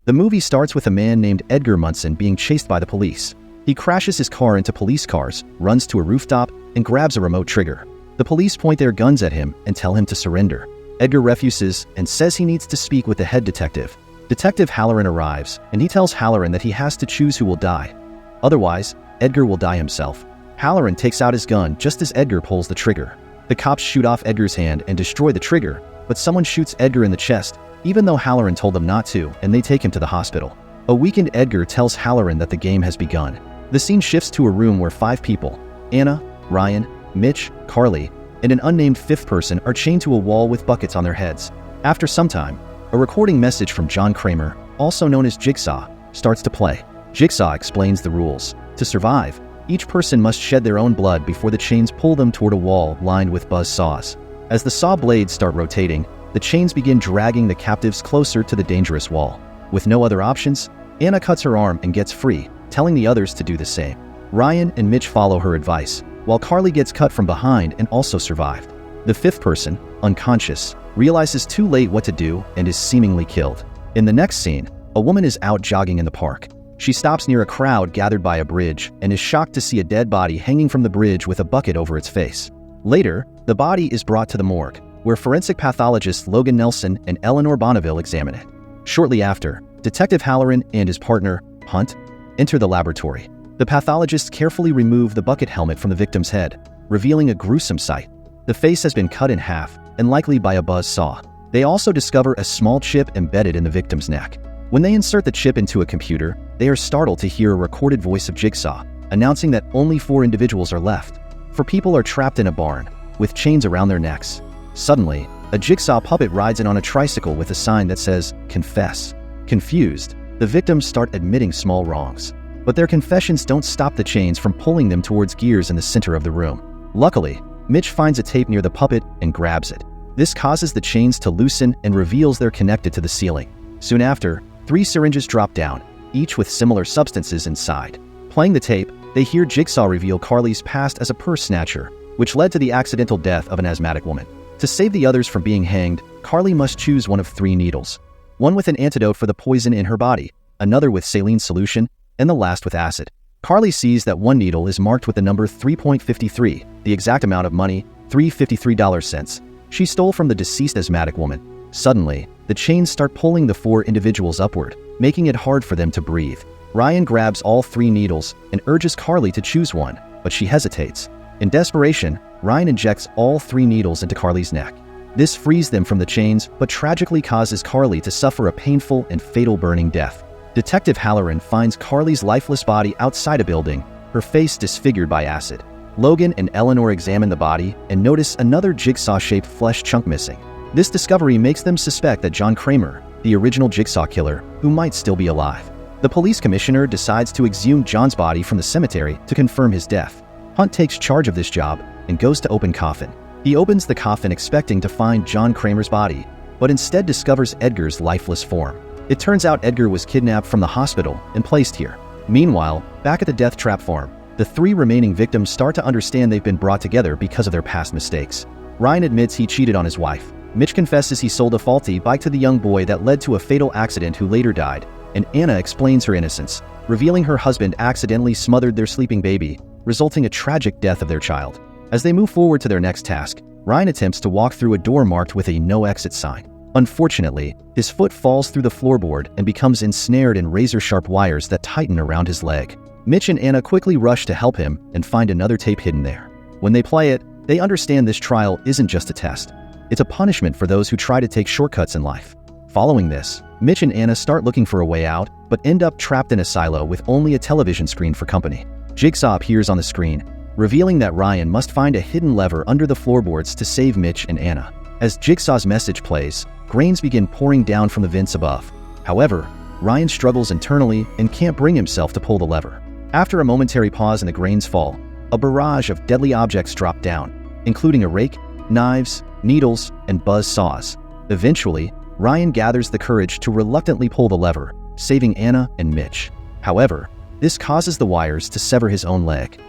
The movie starts with a man named Edgar Munson being chased by the police. He crashes his car into police cars, runs to a rooftop, and grabs a remote trigger. The police point their guns at him and tell him to surrender. Edgar refuses and says he needs to speak with the head detective. Detective Halloran arrives, and he tells Halloran that he has to choose who will die. Otherwise, Edgar will die himself. Halloran takes out his gun just as Edgar pulls the trigger. The cops shoot off Edgar's hand and destroy the trigger, but someone shoots Edgar in the chest, even though Halloran told them not to, and they take him to the hospital. A weakened Edgar tells Halloran that the game has begun. The scene shifts to a room where 5 people, Anna, Ryan, Mitch, Carly, and an unnamed 5th person are chained to a wall with buckets on their heads. After some time, a recording message from John Kramer, also known as Jigsaw, starts to play. Jigsaw explains the rules. To survive, each person must shed their own blood before the chains pull them toward a wall lined with buzz saws. As the saw blades start rotating, the chains begin dragging the captives closer to the dangerous wall. With no other options, Anna cuts her arm and gets free, telling the others to do the same. Ryan and Mitch follow her advice, while Carly gets cut from behind and also survived. The 5th person, unconscious, realizes too late what to do and is seemingly killed. In the next scene, a woman is out jogging in the park. She stops near a crowd gathered by a bridge and is shocked to see a dead body hanging from the bridge with a bucket over its face. Later, the body is brought to the morgue, where forensic pathologists Logan Nelson and Eleanor Bonneville examine it. Shortly after, Detective Halloran and his partner, Hunt, enter the laboratory. The pathologists carefully remove the bucket helmet from the victim's head, revealing a gruesome sight. The face has been cut in half, and likely by a buzz saw. They also discover a small chip embedded in the victim's neck. When they insert the chip into a computer, they are startled to hear a recorded voice of Jigsaw, announcing that only 4 individuals are left. 4 people are trapped in a barn, with chains around their necks. Suddenly, a Jigsaw puppet rides in on a tricycle with a sign that says, "Confess." Confused, the victims start admitting small wrongs. But their confessions don't stop the chains from pulling them towards gears in the center of the room. Luckily, Mitch finds a tape near the puppet and grabs it. This causes the chains to loosen and reveals they're connected to the ceiling. Soon after, 3 syringes drop down, each with similar substances inside. Playing the tape, they hear Jigsaw reveal Carly's past as a purse snatcher, which led to the accidental death of an asthmatic woman. To save the others from being hanged, Carly must choose one of 3 needles. One with an antidote for the poison in her body, another with saline solution, and the last with acid. Carly sees that one needle is marked with the number 3.53, the exact amount of money, $3.53. She stole from the deceased asthmatic woman. Suddenly, the chains start pulling the 4 individuals upward, making it hard for them to breathe. Ryan grabs all 3 needles and urges Carly to choose one, but she hesitates. In desperation, Ryan injects all 3 needles into Carly's neck. This frees them from the chains, but tragically causes Carly to suffer a painful and fatal burning death. Detective Halloran finds Carly's lifeless body outside a building, her face disfigured by acid. Logan and Eleanor examine the body and notice another jigsaw-shaped flesh chunk missing. This discovery makes them suspect that John Kramer, the original Jigsaw killer, who might still be alive. The police commissioner decides to exhume John's body from the cemetery to confirm his death. Hunt takes charge of this job and goes to open coffin. He opens the coffin expecting to find John Kramer's body, but instead discovers Edgar's lifeless form. It turns out Edgar was kidnapped from the hospital and placed here. Meanwhile, back at the death trap farm, the 3 remaining victims start to understand they've been brought together because of their past mistakes. Ryan admits he cheated on his wife. Mitch confesses he sold a faulty bike to the young boy that led to a fatal accident who later died, and Anna explains her innocence, revealing her husband accidentally smothered their sleeping baby, resulting in a tragic death of their child. As they move forward to their next task, Ryan attempts to walk through a door marked with a no exit sign. Unfortunately, his foot falls through the floorboard and becomes ensnared in razor-sharp wires that tighten around his leg. Mitch and Anna quickly rush to help him and find another tape hidden there. When they play it, they understand this trial isn't just a test. It's a punishment for those who try to take shortcuts in life. Following this, Mitch and Anna start looking for a way out, but end up trapped in a silo with only a television screen for company. Jigsaw appears on the screen, revealing that Ryan must find a hidden lever under the floorboards to save Mitch and Anna. As Jigsaw's message plays, grains begin pouring down from the vents above. However, Ryan struggles internally and can't bring himself to pull the lever. After a momentary pause and the grains fall, a barrage of deadly objects drop down, including a rake, knives, needles, and buzz saws. Eventually, Ryan gathers the courage to reluctantly pull the lever, saving Anna and Mitch. However, this causes the wires to sever his own leg.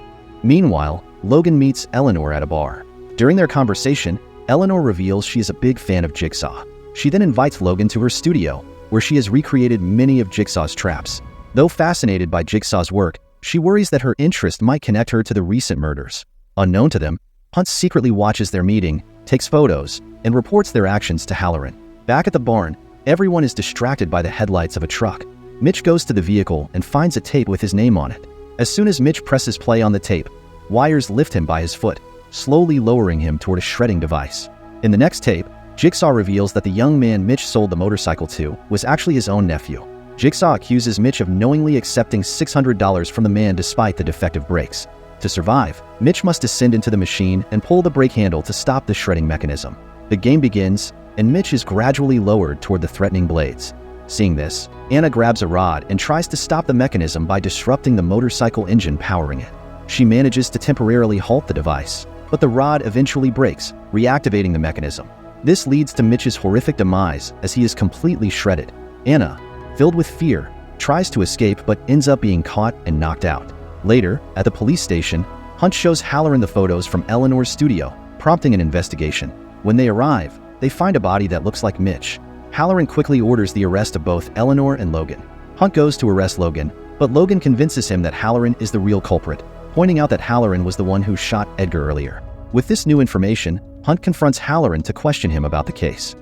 Meanwhile, Logan meets Eleanor at a bar. During their conversation, Eleanor reveals she is a big fan of Jigsaw. She then invites Logan to her studio, where she has recreated many of Jigsaw's traps. Though fascinated by Jigsaw's work, she worries that her interest might connect her to the recent murders. Unknown to them, Hunt secretly watches their meeting, takes photos, and reports their actions to Halloran. Back at the barn, everyone is distracted by the headlights of a truck. Mitch goes to the vehicle and finds a tape with his name on it. As soon as Mitch presses play on the tape, wires lift him by his foot, slowly lowering him toward a shredding device. In the next tape, Jigsaw reveals that the young man Mitch sold the motorcycle to was actually his own nephew. Jigsaw accuses Mitch of knowingly accepting $600 from the man despite the defective brakes. To survive, Mitch must descend into the machine and pull the brake handle to stop the shredding mechanism. The game begins, and Mitch is gradually lowered toward the threatening blades. Seeing this, Anna grabs a rod and tries to stop the mechanism by disrupting the motorcycle engine powering it. She manages to temporarily halt the device, but the rod eventually breaks, reactivating the mechanism. This leads to Mitch's horrific demise as he is completely shredded. Anna, filled with fear, tries to escape but ends up being caught and knocked out. Later, at the police station, Hunt shows Halloran the photos from Eleanor's studio, prompting an investigation. When they arrive, they find a body that looks like Mitch. Halloran quickly orders the arrest of both Eleanor and Logan. Hunt goes to arrest Logan, but Logan convinces him that Halloran is the real culprit, pointing out that Halloran was the one who shot Edgar earlier. With this new information, Hunt confronts Halloran to question him about the case.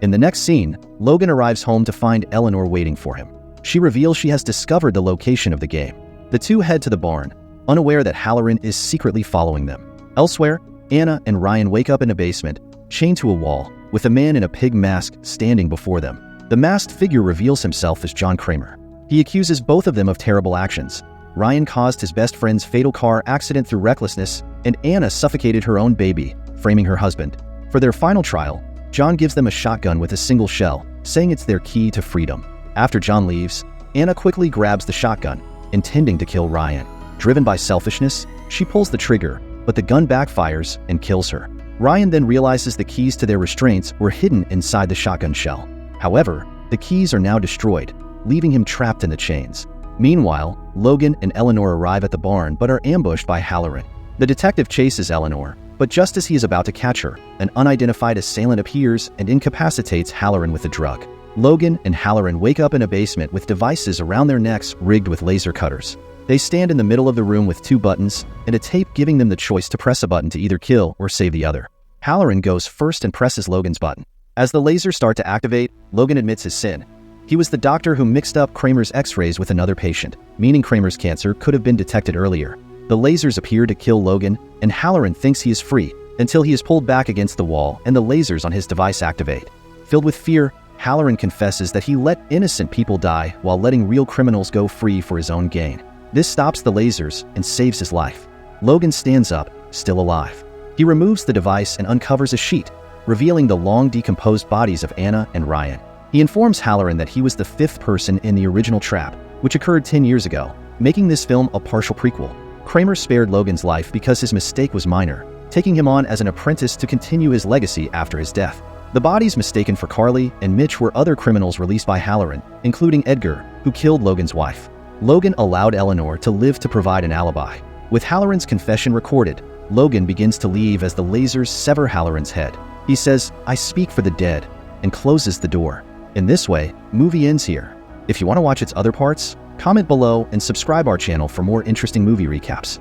In the next scene, Logan arrives home to find Eleanor waiting for him. She reveals she has discovered the location of the game. The two head to the barn, unaware that Halloran is secretly following them. Elsewhere, Anna and Ryan wake up in a basement, chained to a wall, with a man in a pig mask standing before them. The masked figure reveals himself as John Kramer. He accuses both of them of terrible actions. Ryan caused his best friend's fatal car accident through recklessness, and Anna suffocated her own baby, framing her husband. For their final trial, John gives them a shotgun with a single shell, saying it's their key to freedom. After John leaves, Anna quickly grabs the shotgun, intending to kill Ryan. Driven by selfishness, she pulls the trigger, but the gun backfires and kills her. Ryan then realizes the keys to their restraints were hidden inside the shotgun shell. However, the keys are now destroyed, leaving him trapped in the chains. Meanwhile, Logan and Eleanor arrive at the barn but are ambushed by Halloran. The detective chases Eleanor, but just as he is about to catch her, an unidentified assailant appears and incapacitates Halloran with a drug. Logan and Halloran wake up in a basement with devices around their necks rigged with laser cutters. They stand in the middle of the room with two buttons and a tape giving them the choice to press a button to either kill or save the other. Halloran goes first and presses Logan's button. As the lasers start to activate, Logan admits his sin. He was the doctor who mixed up Kramer's x-rays with another patient, meaning Kramer's cancer could have been detected earlier. The lasers appear to kill Logan, and Halloran thinks he is free until he is pulled back against the wall and the lasers on his device activate. Filled with fear, Halloran confesses that he let innocent people die while letting real criminals go free for his own gain. This stops the lasers and saves his life. Logan stands up, still alive. He removes the device and uncovers a sheet, revealing the long decomposed bodies of Anna and Ryan. He informs Halloran that he was the fifth person in the original trap, which occurred 10 years ago, making this film a partial prequel. Kramer spared Logan's life because his mistake was minor, taking him on as an apprentice to continue his legacy after his death. The bodies mistaken for Carly and Mitch were other criminals released by Halloran, including Edgar, who killed Logan's wife. Logan allowed Eleanor to live to provide an alibi. With Halloran's confession recorded, Logan begins to leave as the lasers sever Halloran's head. He says, "I speak for the dead," and closes the door. In this way, movie ends here. If you want to watch its other parts, comment below and subscribe our channel for more interesting movie recaps.